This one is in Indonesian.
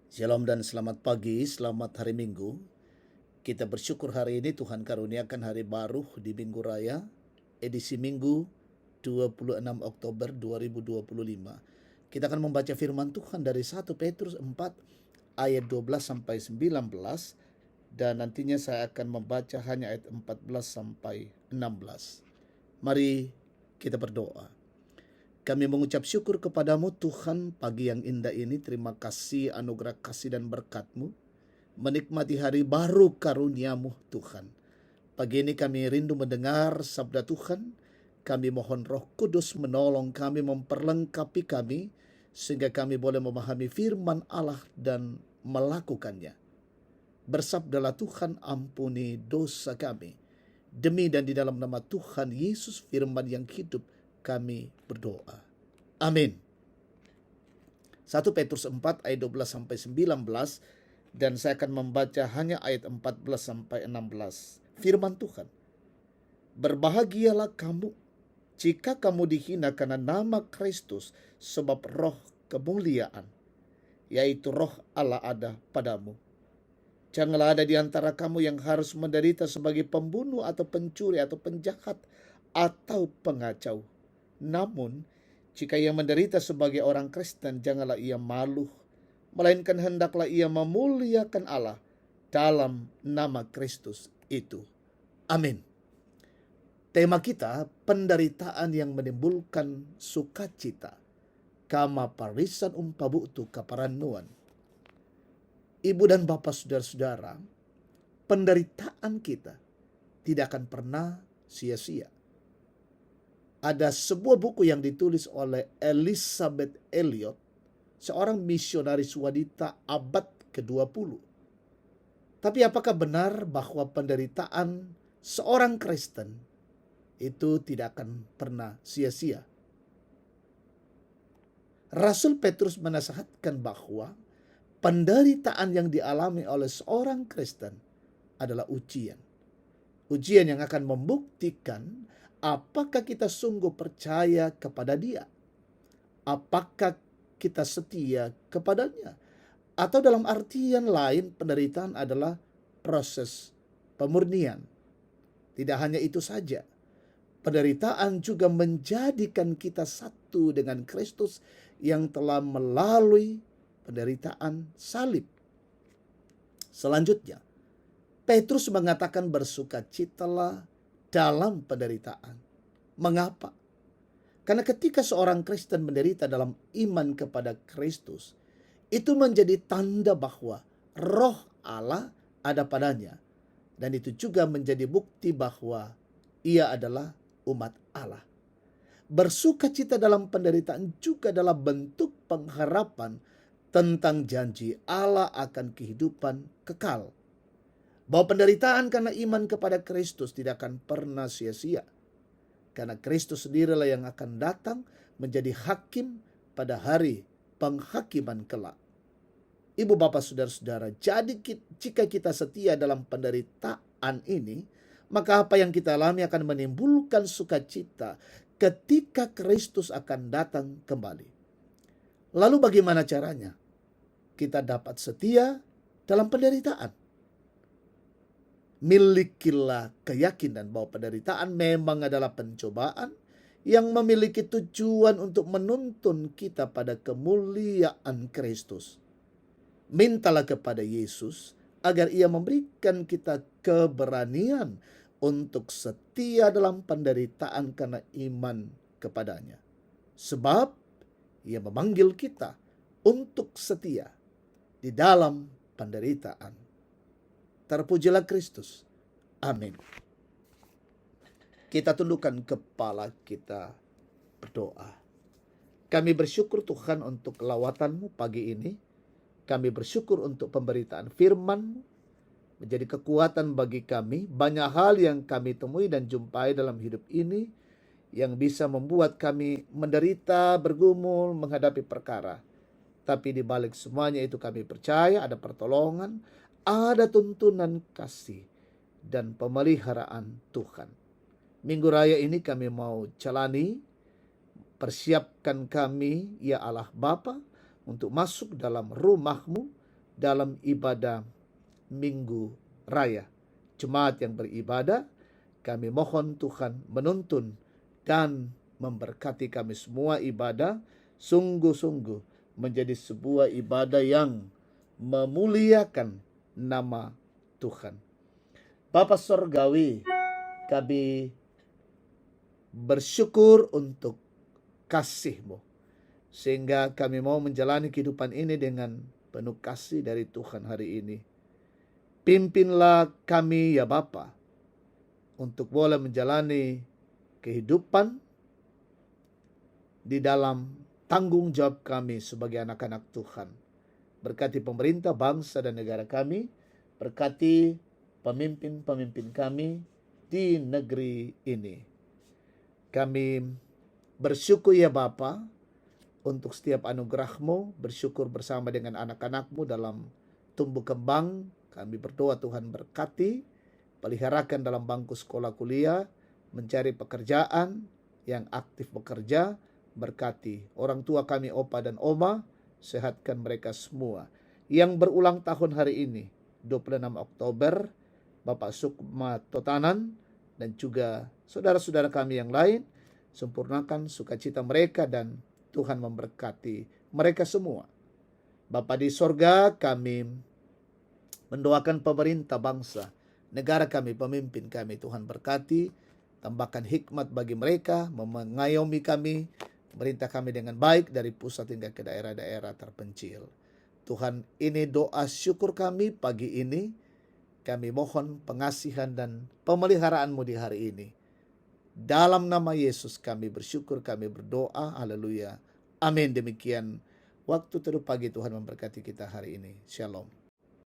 Shalom dan selamat pagi, selamat hari Minggu. Kita bersyukur hari ini Tuhan karuniakan hari baru di Minggu Raya, edisi Minggu 26 Oktober 2025. Kita akan membaca firman Tuhan dari 1 Petrus 4 ayat 12 sampai 19 dan nantinya saya akan membaca hanya ayat 14 sampai 16. Mari kita berdoa. Kami mengucap syukur kepadamu Tuhan pagi yang indah ini. Terima kasih anugerah kasih dan berkat-Mu. Menikmati hari baru karunia-Mu Tuhan. Pagi ini kami rindu mendengar sabda Tuhan. Kami mohon Roh Kudus menolong kami, memperlengkapi kami, sehingga kami boleh memahami firman Allah dan melakukannya. Bersabdalah Tuhan, ampuni dosa kami. Demi dan di dalam nama Tuhan Yesus firman yang hidup, kami berdoa. Amin. 1 Petrus 4 ayat 12 sampai 19 dan saya akan membaca hanya ayat 14 sampai 16. Firman Tuhan. Berbahagialah kamu jika kamu dihina karena nama Kristus, sebab roh kemuliaan, yaitu roh Allah ada padamu. Janganlah ada di antara kamu yang harus menderita sebagai pembunuh atau pencuri atau penjahat atau pengacau. Namun, jika ia menderita sebagai orang Kristen, janganlah ia malu, melainkan hendaklah ia memuliakan Allah dalam nama Kristus itu. Amin. Tema kita, penderitaan yang menimbulkan sukacita. Kama parisan umpabutu kaparannuan. Ibu dan bapak saudara-saudara, penderitaan kita tidak akan pernah sia-sia. Ada sebuah buku yang ditulis oleh Elisabeth Elliot, seorang misionaris wanita abad ke-20. Tapi apakah benar bahwa penderitaan seorang Kristen itu tidak akan pernah sia-sia? Rasul Petrus menasihatkan bahwa penderitaan yang dialami oleh seorang Kristen adalah ujian. Ujian yang akan membuktikan apakah kita sungguh percaya kepada Dia? Apakah kita setia kepadanya? Atau dalam artian lain, penderitaan adalah proses pemurnian. Tidak hanya itu saja, penderitaan juga menjadikan kita satu dengan Kristus yang telah melalui penderitaan salib. Selanjutnya, Petrus mengatakan bersukacitalah dalam penderitaan. Mengapa? Karena ketika seorang Kristen menderita dalam iman kepada Kristus, itu menjadi tanda bahwa roh Allah ada padanya. Dan itu juga menjadi bukti bahwa ia adalah umat Allah. Bersukacita dalam penderitaan juga adalah bentuk pengharapan tentang janji Allah akan kehidupan kekal. Bahwa penderitaan karena iman kepada Kristus tidak akan pernah sia-sia. Karena Kristus sendirilah yang akan datang menjadi hakim pada hari penghakiman kelak. Ibu bapak saudara-saudara, jadi jika kita setia dalam penderitaan ini, maka apa yang kita alami akan menimbulkan sukacita ketika Kristus akan datang kembali. Lalu bagaimana caranya kita dapat setia dalam penderitaan? Milikilah keyakinan bahwa penderitaan memang adalah pencobaan yang memiliki tujuan untuk menuntun kita pada kemuliaan Kristus. Mintalah kepada Yesus agar ia memberikan kita keberanian untuk setia dalam penderitaan karena iman kepadanya. Sebab ia memanggil kita untuk setia di dalam penderitaan. Terpujilah Kristus. Amin. Kita tundukkan kepala kita berdoa. Kami bersyukur Tuhan untuk lawatan-Mu pagi ini. Kami bersyukur untuk pemberitaan firman-Mu. Menjadi kekuatan bagi kami. Banyak hal yang kami temui dan jumpai dalam hidup ini yang bisa membuat kami menderita, bergumul, menghadapi perkara. Tapi di balik semuanya itu kami percaya ada pertolongan, ada tuntunan kasih dan pemeliharaan Tuhan. Minggu Raya ini kami mau jalani, persiapkan kami ya Allah Bapa untuk masuk dalam rumah-Mu dalam ibadah Minggu Raya. Jemaat yang beribadah, kami mohon Tuhan menuntun dan memberkati kami semua ibadah sungguh-sungguh menjadi sebuah ibadah yang memuliakan nama Tuhan. Bapa Sorgawi, kami bersyukur untuk kasih-Mu, sehingga kami mau menjalani kehidupan ini dengan penuh kasih dari Tuhan hari ini. Pimpinlah kami ya Bapa, untuk boleh menjalani kehidupan di dalam tanggung jawab kami sebagai anak-anak Tuhan. Berkati pemerintah, bangsa, dan negara kami. Berkati pemimpin-pemimpin kami di negeri ini. Kami bersyukur ya Bapa untuk setiap anugerah-Mu, bersyukur bersama dengan anak-anak-Mu dalam tumbuh kembang. Kami berdoa Tuhan berkati, peliharakan dalam bangku sekolah kuliah, mencari pekerjaan, yang aktif bekerja, berkati orang tua kami, opa dan oma, sehatkan mereka semua. Yang berulang tahun hari ini, 26 Oktober, Bapak Sukma Totanan, dan juga saudara-saudara kami yang lain, sempurnakan sukacita mereka dan Tuhan memberkati mereka semua. Bapa di sorga, kami mendoakan pemerintah bangsa, negara kami, pemimpin kami, Tuhan berkati, tambahkan hikmat bagi mereka, mengayomi kami, pemerintah kami dengan baik dari pusat hingga ke daerah-daerah terpencil. Tuhan, ini doa syukur kami pagi ini. Kami mohon pengasihan dan pemeliharaan-Mu di hari ini. Dalam nama Yesus kami bersyukur, kami berdoa. Haleluya. Amin. Demikian waktu teduh pagi, Tuhan memberkati kita hari ini. Shalom.